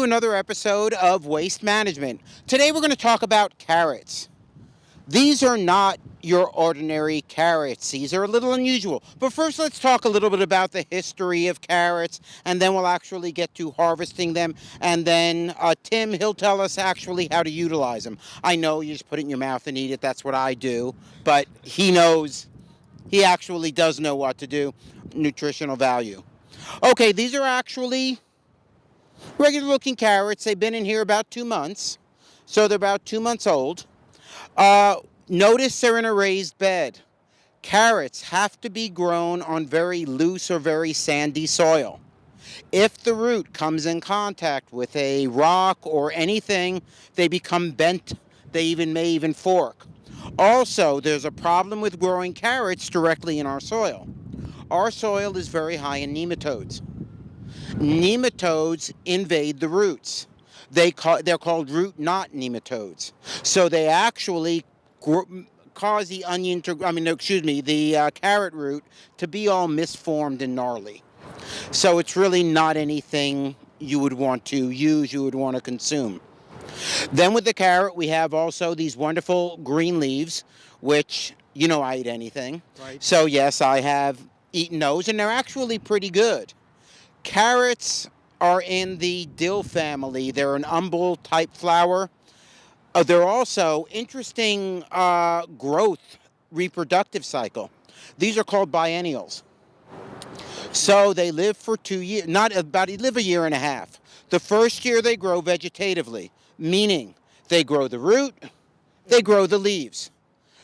another episode of Waste Management. Today we're going to talk about carrots. These are not your ordinary carrots. These are a little unusual. But first let's talk a little bit about the history of carrots, and then we'll actually get to harvesting them. And then Tim, he'll tell us actually how to utilize them. I know you just put it in your mouth and eat it. That's what I do. But he knows, he actually does know what to do. Nutritional value. Okay, these are actually regular looking carrots. They've been in here about 2 months. So they're about 2 months old. Notice they're in a raised bed. Carrots have to be grown on very loose or very sandy soil. If the root comes in contact with a rock or anything, they become bent. They may even fork. Also, there's a problem with growing carrots directly in our soil. Our soil is very high in nematodes. Nematodes invade the roots. They're called root knot nematodes. So they actually cause the carrot root to be all misformed and gnarly. So it's really not anything you would want to use, you would want to consume. Then with the carrot, we have also these wonderful green leaves, which, I eat anything. Right. So yes, I have eaten those, and they're actually pretty good. Carrots are in the dill family. They're an umbel type flower. They're also interesting growth, reproductive cycle. These are called biennials. So they live for 2 years, they live a year and a half. The first year they grow vegetatively, meaning they grow the root, they grow the leaves.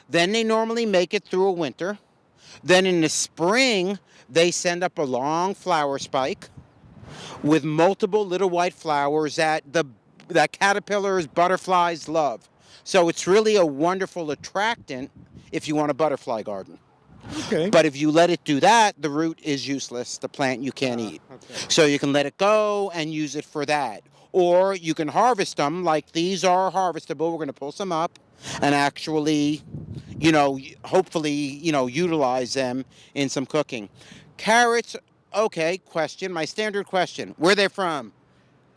Then they normally make it through a winter. Then in the spring, they send up a long flower spike with multiple little white flowers that caterpillars, butterflies love. So it's really a wonderful attractant if you want a butterfly garden. Okay. But if you let it do that, the root is useless. The plant you can't eat. Okay. So you can let it go and use it for that. Or you can harvest them, like these are harvestable. We're going to pull some up and actually, hopefully, utilize them in some cooking. Carrots, okay, my standard question. Where are they from?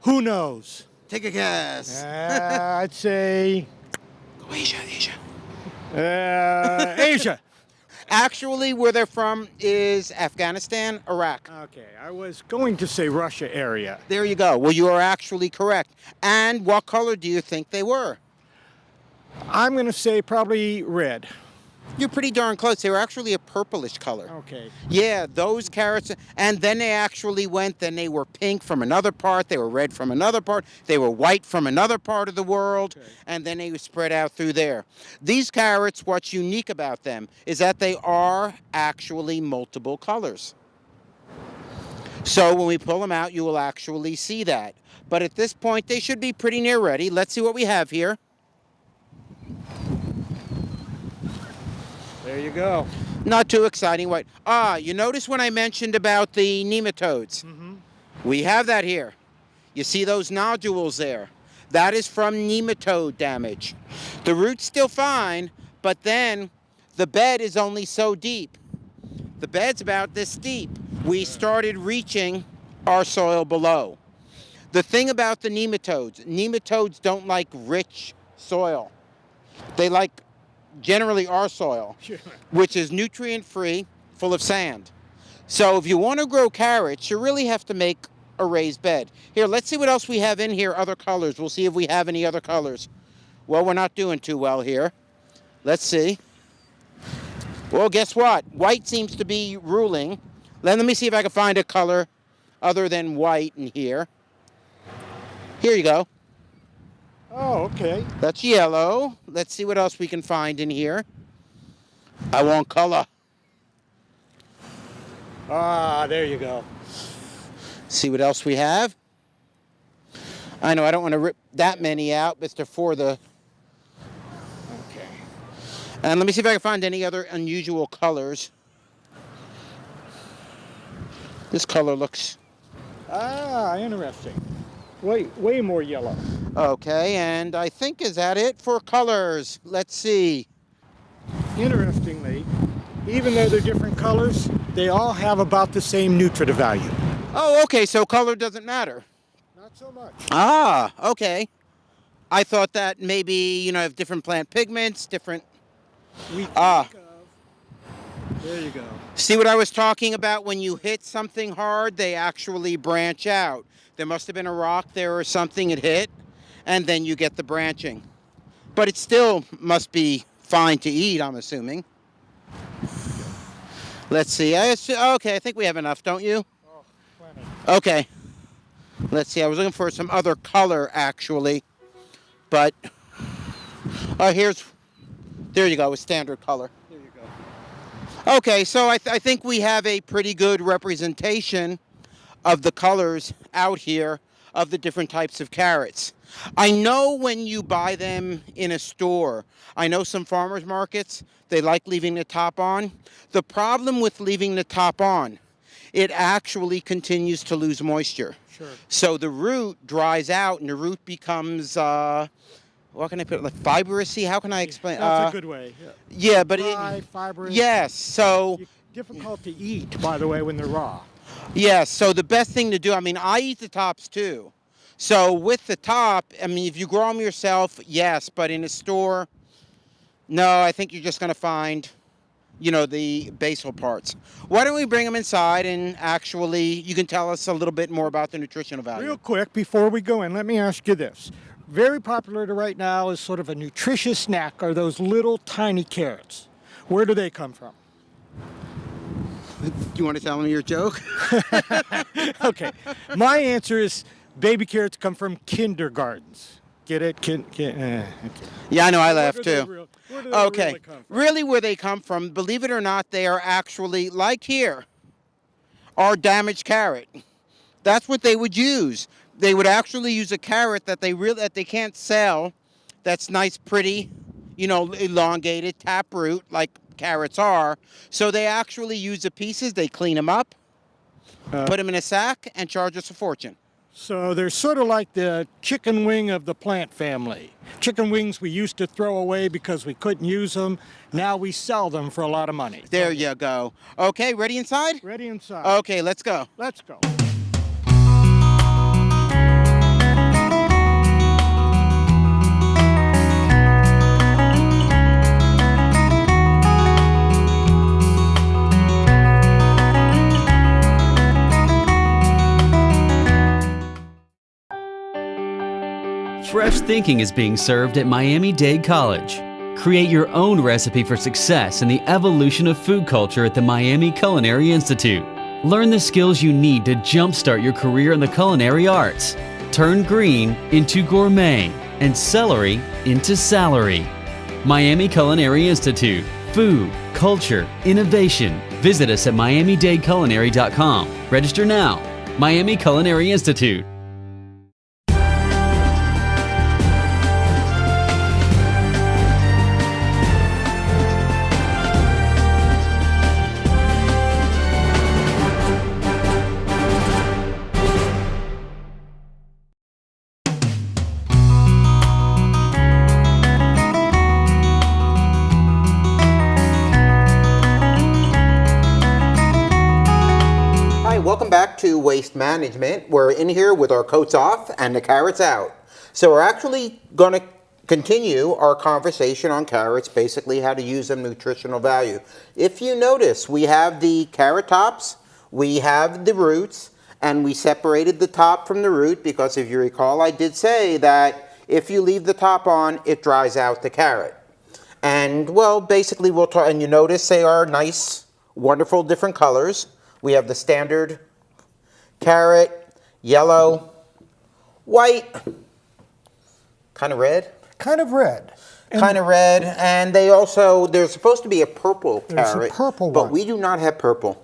Who knows? Take a guess. I'd say... Go Asia. Asia. Actually, where they're from is Afghanistan, Iraq. Okay, I was going to say Russia area. There you go. Well, you are actually correct. And what color do you think they were? I'm going to say probably red. You're pretty darn close. They were actually a purplish color. Okay. Yeah, those carrots. And then they actually then they were pink from another part. They were red from another part. They were white from another part of the world. Okay. And then they were spread out through there. These carrots, what's unique about them is that they are actually multiple colors. So when we pull them out, you will actually see that. But at this point, they should be pretty near ready. Let's see what we have here. There you go. Not too exciting. White. You notice when I mentioned about the nematodes? Mm-hmm. We have that here. You see those nodules there? That is from nematode damage. The root's still fine, but then the bed is only so deep. The bed's about this deep. We started reaching our soil below. The thing about the nematodes don't like rich soil. They like generally our soil, which is nutrient-free, full of sand. So if you want to grow carrots, you really have to make a raised bed. Here, let's see what else we have in here, other colors. We'll see if we have any other colors. Well, we're not doing too well here. Let's see. Well, guess what? White seems to be ruling. Let me see if I can find a color other than white in here. Here you go. Oh, okay. That's yellow. Let's see what else we can find in here. I want color. There you go. See what else we have. I know I don't want to rip that many out, but it's for the... Okay. And let me see if I can find any other unusual colors. This color looks... Interesting. Way more yellow. Okay, and I think, is that it for colors? Let's see. Interestingly, even though they're different colors, they all have about the same nutritive value. Oh, okay, so color doesn't matter. Not so much. Ah, okay. I thought that maybe, you know, have different plant pigments, different... We Ah. think of, there you go. See what I was talking about? When you hit something hard, they actually branch out. There must have been a rock there or something it hit, and then you get the branching. But it still must be fine to eat, I'm assuming. Let's see. Okay, I think we have enough, don't you? Oh, plenty. Okay. Let's see. I was looking for some other color, actually. But, there you go, a standard color. There you go. Okay, so I think we have a pretty good representation of the colors out here of the different types of carrots. I know when you buy them in a store, I know some farmers markets, they like leaving the top on. The problem with leaving the top on, it actually continues to lose moisture. Sure. So the root dries out and the root becomes, what can I put, like fibrous-y? How can I explain? That's a good way. Yeah, but Dry, fibrous. yes, so... Difficult to eat, by the way, when they're raw. Yes, so the best thing to do, I mean, I eat the tops too. So with the top, I mean, if you grow them yourself, yes, but in a store, no, I think you're just going to find, you know, the basal parts. Why don't we bring them inside and actually, you can tell us a little bit more about the nutritional value. Real quick, before we go in, let me ask you this. Very popular right now is sort of a nutritious snack are those little tiny carrots. Where do they come from? You want to tell me your joke? Okay. My answer is baby carrots come from kindergartens. Get it? Okay. Yeah, I know, I laugh too. Where do they Okay, really come from? really where they come from, believe it or not, they are actually, like here, our damaged carrot. That's what they would use. They would actually use a carrot that they can't sell, that's nice, pretty, you know, elongated, taproot, like carrots are. So they actually use the pieces, they clean them up, put them in a sack, and charge us a fortune. So they're sort of like the chicken wing of the plant family. Chicken wings we used to throw away because we couldn't use them. Now we sell them for a lot of money. There you go. Okay, ready inside? Ready inside. Okay, let's go. Let's go. Fresh thinking is being served at Miami-Dade College. Create your own recipe for success in the evolution of food culture at the Miami Culinary Institute. Learn the skills you need to jumpstart your career in the culinary arts. Turn green into gourmet and celery into salary. Miami Culinary Institute. Food, culture, innovation. Visit us at miamidadeculinary.com. Register now. Miami Culinary Institute. Welcome back to Waste Management. We're in here with our coats off and the carrots out. So we're actually going to continue our conversation on carrots, basically how to use them, nutritional value. If you notice, we have the carrot tops, we have the roots, and we separated the top from the root because if you recall, I did say that if you leave the top on, it dries out the carrot. And well, basically we'll talk, and you notice they are nice, wonderful, different colors. We have the standard carrot, yellow, white, kind of red. Kind of red. Kind of red, and there's supposed to be a purple carrot. There's a purple but one. we do not have purple.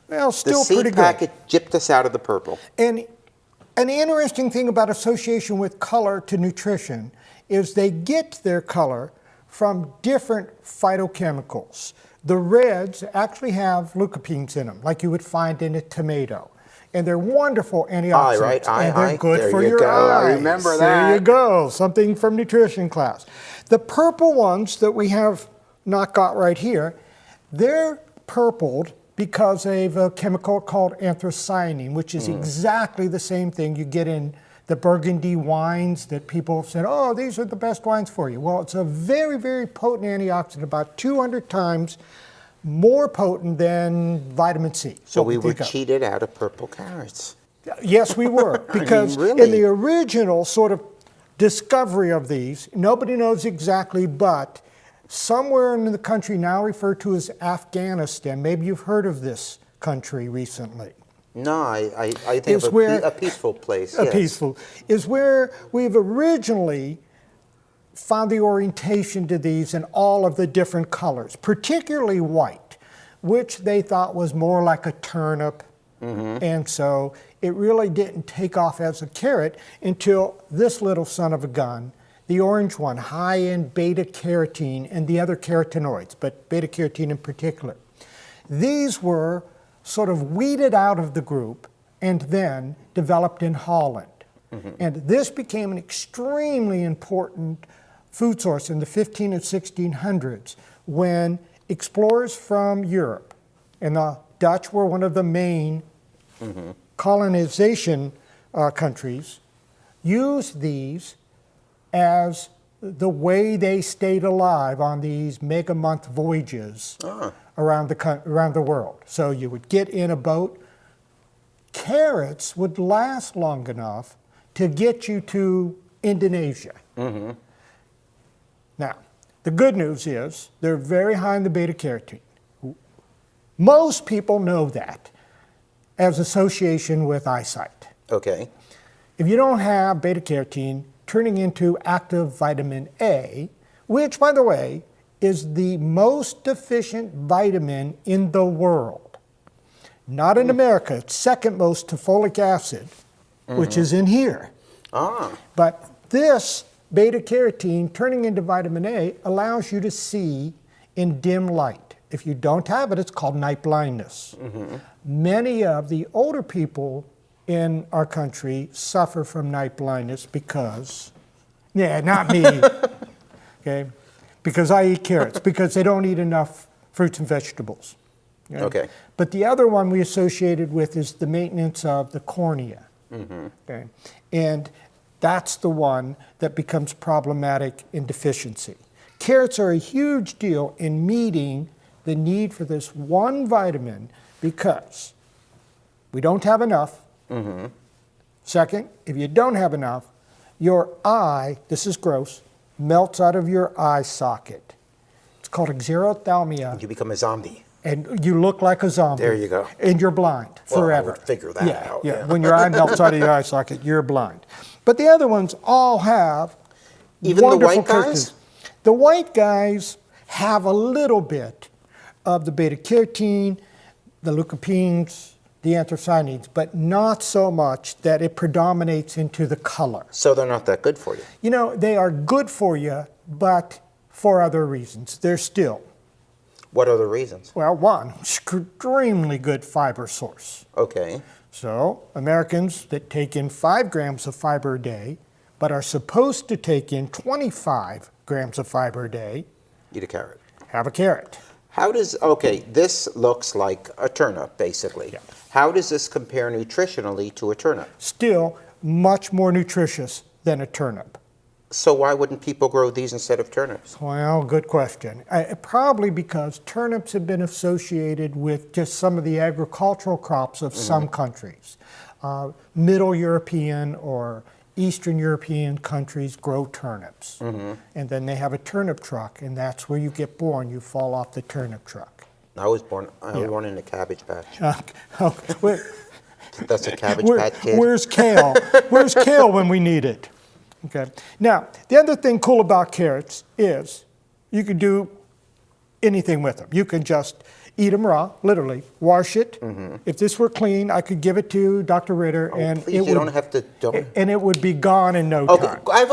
Well, still the pretty seed good. packet gypped us out of the purple. And an interesting thing about association with color to nutrition is they get their color from different phytochemicals. The reds actually have lycopenes in them, like you would find in a tomato. And they're wonderful antioxidants. Right. And they're good there for you your go. eyes. I remember that. There you go. Something from nutrition class. The purple ones that we have not got right here, they're purpled because of a chemical called anthocyanin, which is exactly the same thing you get in the Burgundy wines that people said, oh, these are the best wines for you. Well, it's a very, very potent antioxidant, about 200 times more potent than vitamin C. So we were cheated out of purple carrots. Yes, we were, because really? in the original sort of discovery of these, nobody knows exactly, but somewhere in the country now referred to as Afghanistan, maybe you've heard of this country recently. No, I think of a peaceful place. A peaceful is where we've originally found the orientation to these in all of the different colors, particularly white, which they thought was more like a turnip. And so it really didn't take off as a carrot until this little son of a gun, the orange one, high in beta-carotene and the other carotenoids, but beta-carotene in particular. These were sort of weeded out of the group and then developed in Holland. And this became an extremely important food source in the 15 and 1600s when explorers from Europe, and the Dutch were one of the main colonization countries, used these as the way they stayed alive on these mega-month voyages around the world. So you would get in a boat. Carrots would last long enough to get you to Indonesia. Now, the good news is they're very high in the beta-carotene. Most people know that as association with eyesight. Okay. If you don't have beta-carotene turning into active vitamin A, which, by the way, is the most deficient vitamin in the world. Not in America, it's second most to folic acid, which is in here. But this beta-carotene turning into vitamin A allows you to see in dim light. If you don't have it, it's called night blindness. Many of the older people in our country suffer from night blindness because, not me, okay, because I eat carrots, because they don't eat enough fruits and vegetables. Okay. But the other one we associated with is the maintenance of the cornea. Okay. And that's the one that becomes problematic in deficiency. Carrots are a huge deal in meeting the need for this one vitamin because we don't have enough. Second, if you don't have enough, your eye, this is gross, melts out of your eye socket. It's called xerothalmia. And you become a zombie. And you look like a zombie. There you go. And you're blind forever. Well, I would figure that out. Yeah, when your eye melts out of your eye socket, you're blind. But the other ones all have even wonderful the white guys? The white guys have a little bit of the beta-carotene, the lycopenes, the anthocyanins, but not so much that it predominates into the color. So they're not that good for you? You know, they are good for you, but for other reasons. They're still. What are the reasons? Well, one, extremely good fiber source. Okay. So Americans that take in 5 grams of fiber a day, but are supposed to take in 25 grams of fiber a day. Eat a carrot. Have a carrot. How does, okay, this looks like a turnip, basically. Yeah. How does this compare nutritionally to a turnip? Still much more nutritious than a turnip. So why wouldn't people grow these instead of turnips? Well, good question. Probably because turnips have been associated with just some of the agricultural crops of some countries. Middle European or Eastern European countries grow turnips. And then they have a turnip truck, and that's where you get born. You fall off the turnip truck. I was born in a Cabbage Patch. That's a Cabbage Patch kid. Where's kale? Where's kale when we need it? Okay. Now, the other thing cool about carrots is you can do anything with them. You can just eat them raw, literally, wash it. If this were clean, I could give it to Dr. Ritter, and please, you don't have to. And it would be gone in no time. I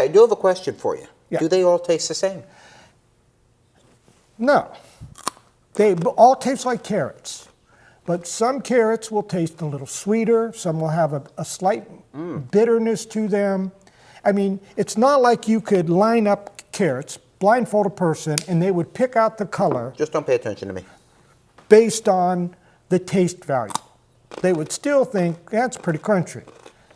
do have a question for you. Yeah. Do they all taste the same? No. They all taste like carrots. But some carrots will taste a little sweeter. Some will have a slight bitterness to them. I mean, it's not like you could line up carrots, blindfold a person, and they would pick out the color. Just don't pay attention to me. Based on the taste value. They would still think, that's pretty crunchy.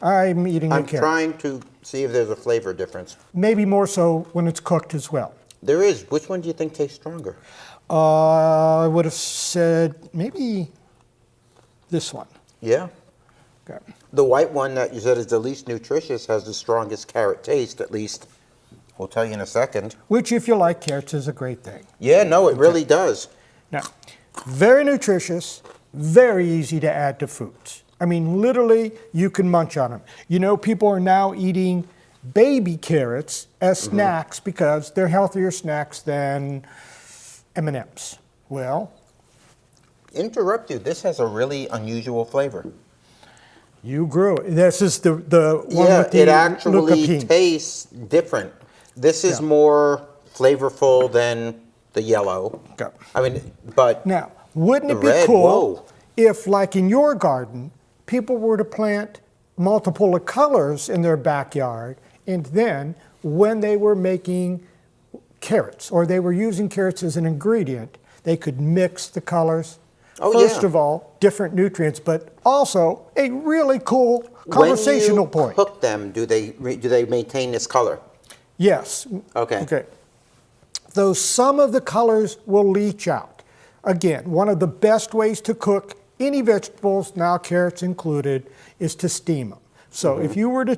I'm eating a I'm carrot. trying to see if there's a flavor difference. Maybe more so when it's cooked as well. There is. Which one do you think tastes stronger? I would have said maybe this one. Yeah. Okay. The white one that you said is the least nutritious has the strongest carrot taste, at least. We'll tell you in a second. Which, if you like carrots, is a great thing. Yeah, no, it really does. Now, very nutritious, very easy to add to foods. I mean, literally, you can munch on them. You know, people are now eating baby carrots as snacks because they're healthier snacks than M&Ms. Well, Interrupt you. This has a really unusual flavor. you grew it. This is the one Yeah, with the it actually leucopene. tastes different. This is Yeah. more flavorful than the yellow. Okay. I mean, but Now, wouldn't the it be red, cool whoa. if, like in your garden, people were to plant multiple of colors in their backyard, and then when they were making carrots, or they were using carrots as an ingredient, they could mix the colors. Oh, First yeah. of all, different nutrients, but also a really cool conversational when you point. cook them, do they maintain this color? Yes. Okay. Okay. Though some of the colors will leach out. Again, one of the best ways to cook any vegetables, now carrots included, is to steam them. So if you were to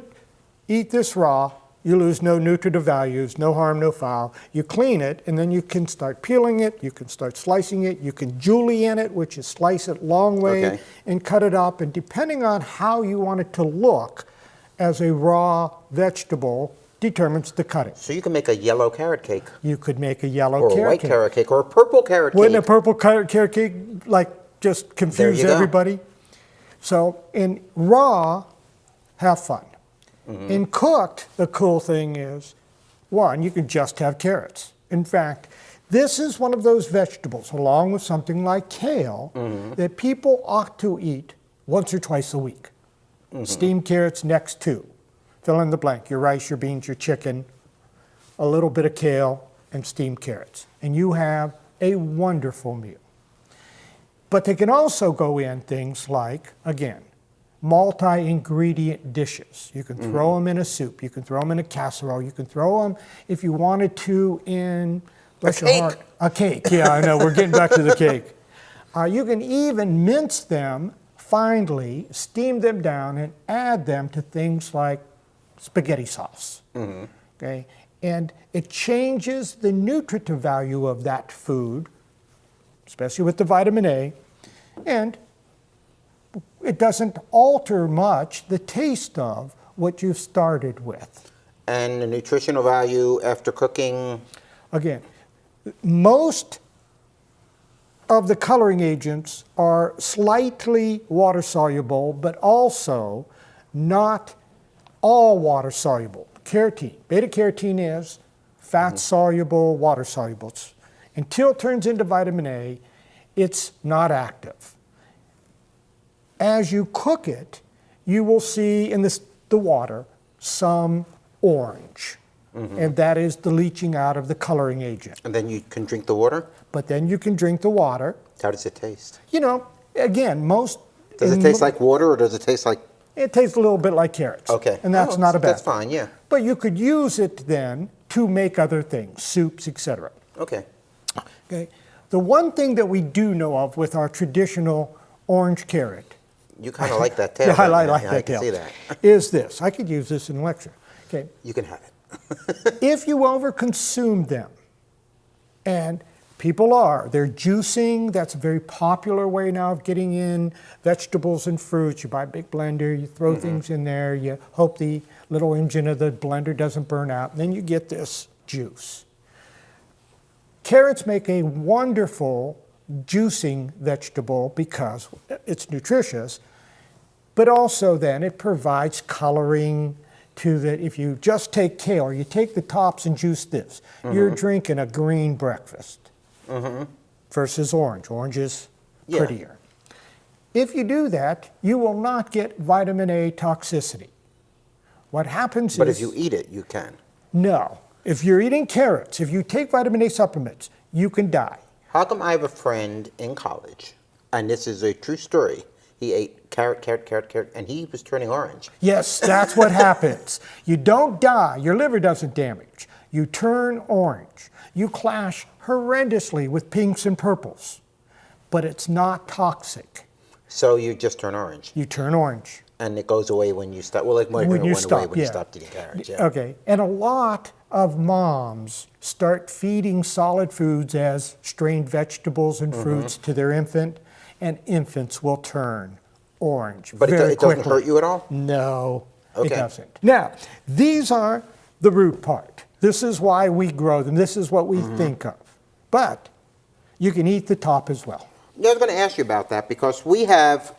eat this raw, you lose no nutritive values, no harm, no foul. You clean it, and then you can start peeling it, you can start slicing it, you can julienne it, which is slice it long way Okay. and cut it up. And depending on how you want it to look as a raw vegetable, determines the cutting. So you can make a yellow carrot cake, You could make a yellow or a carrot white cake. carrot cake, or a purple carrot Wouldn't a cake. purple carrot cake like just confuse you go. everybody? So in raw, have fun. In cooked, the cool thing is, one, you can just have carrots. In fact, this is one of those vegetables, along with something like kale, that people ought to eat once or twice a week. Steamed carrots next to. Fill in the blank, your rice, your beans, your chicken, a little bit of kale, and steamed carrots. And you have a wonderful meal. But they can also go in things like, again, multi-ingredient dishes. You can throw them in a soup. You can throw them in a casserole. You can throw them, if you wanted to, in bless your heart, a cake. Yeah, I know. We're getting back to the cake. You can even mince them finely, steam them down, and add them to things like spaghetti sauce. Okay, and it changes the nutritive value of that food, especially with the vitamin A, and it doesn't alter much the taste of what you've started with. And the nutritional value after cooking? Again, most of the coloring agents are slightly water soluble, but also not all water soluble. Carotene, beta carotene is fat soluble, water soluble. Until it turns into vitamin A, it's not active. As you cook it, you will see in the water some orange. And that is the leaching out of the coloring agent. And then you can drink the water? But then you can drink the water. How does it taste? You know, again, most... Does it taste like water, or does it taste like... It tastes a little bit like carrots. Okay. And that's not a bad That's fine, yeah. But you could use it then to make other things, soups, etc. Okay. Okay. The one thing that we do know of with our traditional orange carrot, You kind of like that tail. yeah, I don't you? like Yeah, that I can tail, see that. is this. I could use this in a lecture. Okay. You can have it. If you overconsume them, and people are, they're juicing, that's a very popular way now of getting in vegetables and fruits. You buy a big blender, you throw things in there, you hope the little engine of the blender doesn't burn out, and then you get this juice. Carrots make a wonderful juicing vegetable because it's nutritious, but also then it provides coloring to that. If you just take kale, or you take the tops and juice this, you're drinking a green breakfast versus orange. Orange is prettier. If you do that, you will not get vitamin A toxicity. What happens But is... if you eat it, you can. No. If you're eating carrots, if you take vitamin A supplements, you can die. How come I have a friend in college, and this is a true story. He ate carrot, carrot, carrot, carrot, and he was turning orange. Yes, that's what happens. You don't die. Your liver doesn't damage. You turn orange. You clash horrendously with pinks and purples, but it's not toxic. So you just turn orange. You turn orange. And it goes away when you stop. Well, like when you stop, when you stopped eating carrots. Yeah. Okay, and a lot of moms start feeding solid foods as strained vegetables and fruits to their infant, and infants will turn orange. But very it doesn't quickly. hurt you at all? No, Okay. it doesn't. Now, these are the root part. This is why we grow them. This is what we think of. But you can eat the top as well. Yeah, I was going to ask you about that because we have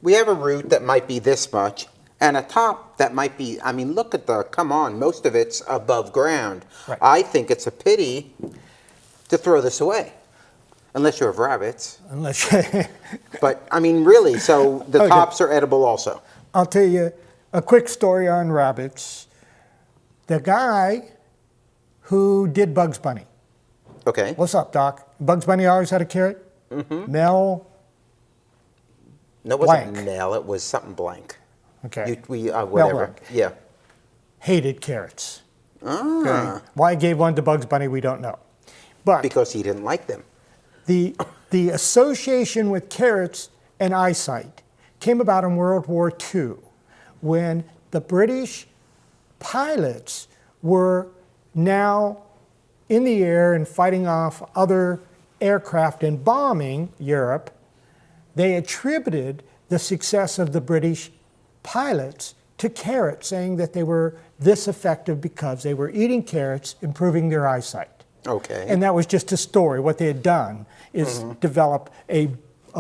a root that might be this much and a top that might be, I mean, look at come on, most of it's above ground. Right. I think it's a pity to throw this away, unless you have rabbits. Unless But, I mean, really, so the tops are edible also. I'll tell you a quick story on rabbits. The guy who did Bugs Bunny. Okay. What's up, Doc? Bugs Bunny always had a carrot? Mel? No, it wasn't Blank. Nell, it was something blank. Okay. Whatever. Blanc. Yeah. Hated carrots. Ah, Okay. Why he gave one to Bugs Bunny, we don't know. But because he didn't like them. the association with carrots and eyesight came about in World War II when the British pilots were now in the air and fighting off other aircraft and bombing Europe. They attributed the success of the British pilots to carrots, saying that they were this effective because they were eating carrots, improving their eyesight. Okay. And that was just a story. What they had done is develop a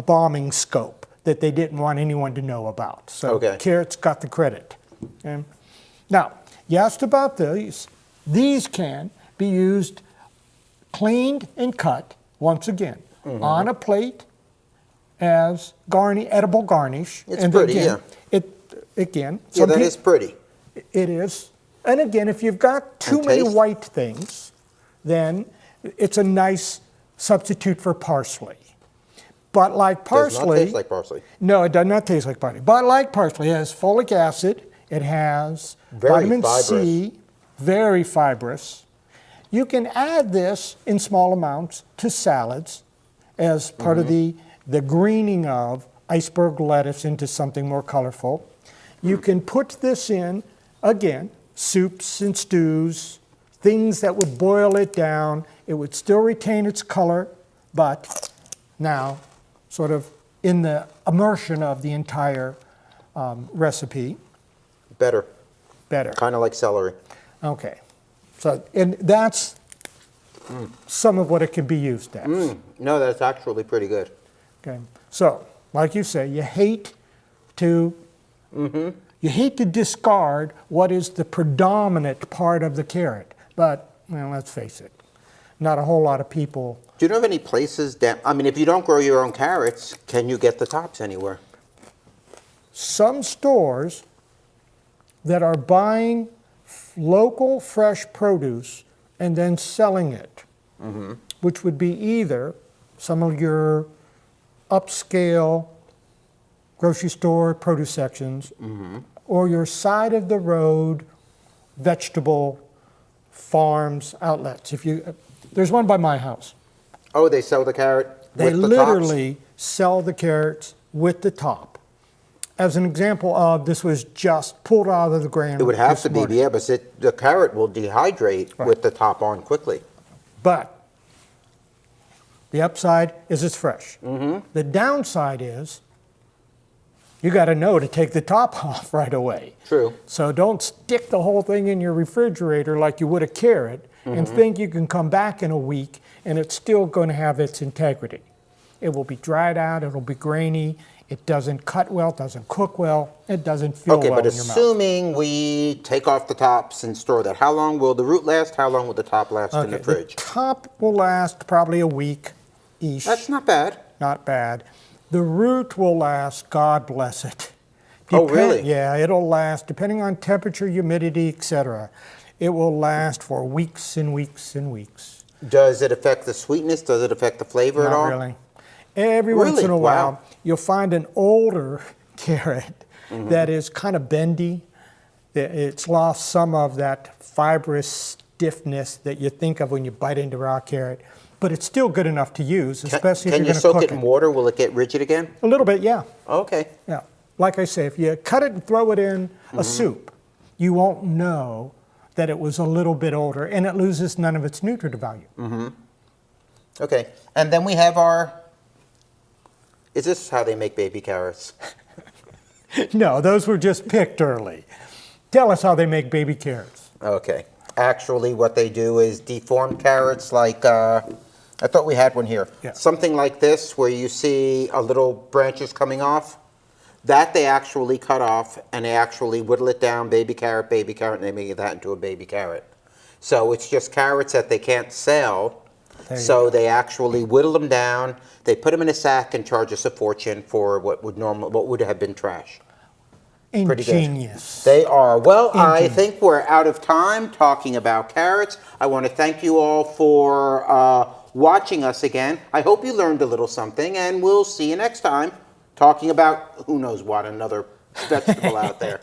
bombing scope that they didn't want anyone to know about. So carrots got the credit. Okay. Now, you asked about these. These can be used cleaned and cut, once again, on a plate as edible garnish. It's pretty, yeah. So that is pretty. It is. And again, if you've got too many taste? white things, then it's a nice substitute for parsley. But like parsley... Does not taste like parsley. No, it does not taste like parsley. But like parsley, it has folic acid, it has vitamin C, very fibrous. You can add this in small amounts to salads as part of the greening of iceberg lettuce into something more colorful. You can put this in, again, soups and stews, things that would boil it down. It would still retain its color, but now sort of in the immersion of the entire recipe. Better. Better. Kind of like celery. Okay. So, and that's some of what it can be used as. No, that's actually pretty good. Okay. So, like you say, you hate to discard what is the predominant part of the carrot. But, well, let's face it, not a whole lot of people. Do you know of any places that, I mean, if you don't grow your own carrots, can you get the tops anywhere? Some stores that are buying local fresh produce and then selling it, which would be either some of your upscale grocery store produce sections or your side of the road vegetable farms outlets. There's one by my house. Oh, they sell the carrot They with the literally sell the carrots with the top. As an example of this was just pulled out of the ground. It would have this to be, morning. yeah, but the carrot will dehydrate with the top on quickly. But the upside is it's fresh. The downside is you got to know to take the top off right away. True. So don't stick the whole thing in your refrigerator like you would a carrot and think you can come back in a week and it's still going to have its integrity. It will be dried out, it'll be grainy, it doesn't cut well, it doesn't cook well, it doesn't feel well in your mouth. Okay, but assuming we take off the tops and store that, how long will the root last? How long will the top last in the fridge? The top will last probably a week-ish. That's not bad. Not bad. The root will last, God bless it. Oh, really? Yeah, it'll last, depending on temperature, humidity, etc. It will last for weeks and weeks and weeks. Does it affect the sweetness? Does it affect the flavor at all? Not really. Every once Really? in a while, Wow. you'll find an older carrot that is kind of bendy. It's lost some of that fibrous stiffness that you think of when you bite into raw carrot, but it's still good enough to use, especially if Can you're you going to soak cook it in water? Will it get rigid again? A little bit, yeah. Okay. Yeah. Like I say, if you cut it and throw it in a soup, you won't know that it was a little bit older, and it loses none of its nutritive value. Okay. And then we have our, is this how they make baby carrots? No, those were just picked early. Tell us how they make baby carrots. Okay. Actually, what they do is deformed carrots like, I thought we had one here. Yeah. Something like this where you see a little branches coming off. That they actually cut off and they actually whittle it down, baby carrot, and they make that into a baby carrot. So it's just carrots that they can't sell. So they actually whittle them down. They put them in a sack and charge us a fortune for what would have been trash. Pretty good. Ingenious. They are. Well, I Ingenious. think we're out of time talking about carrots. I want to thank you all for watching us again. I hope you learned a little something, and we'll see you next time talking about who knows what, another vegetable out there.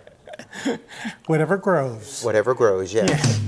Whatever grows. Whatever grows, yes.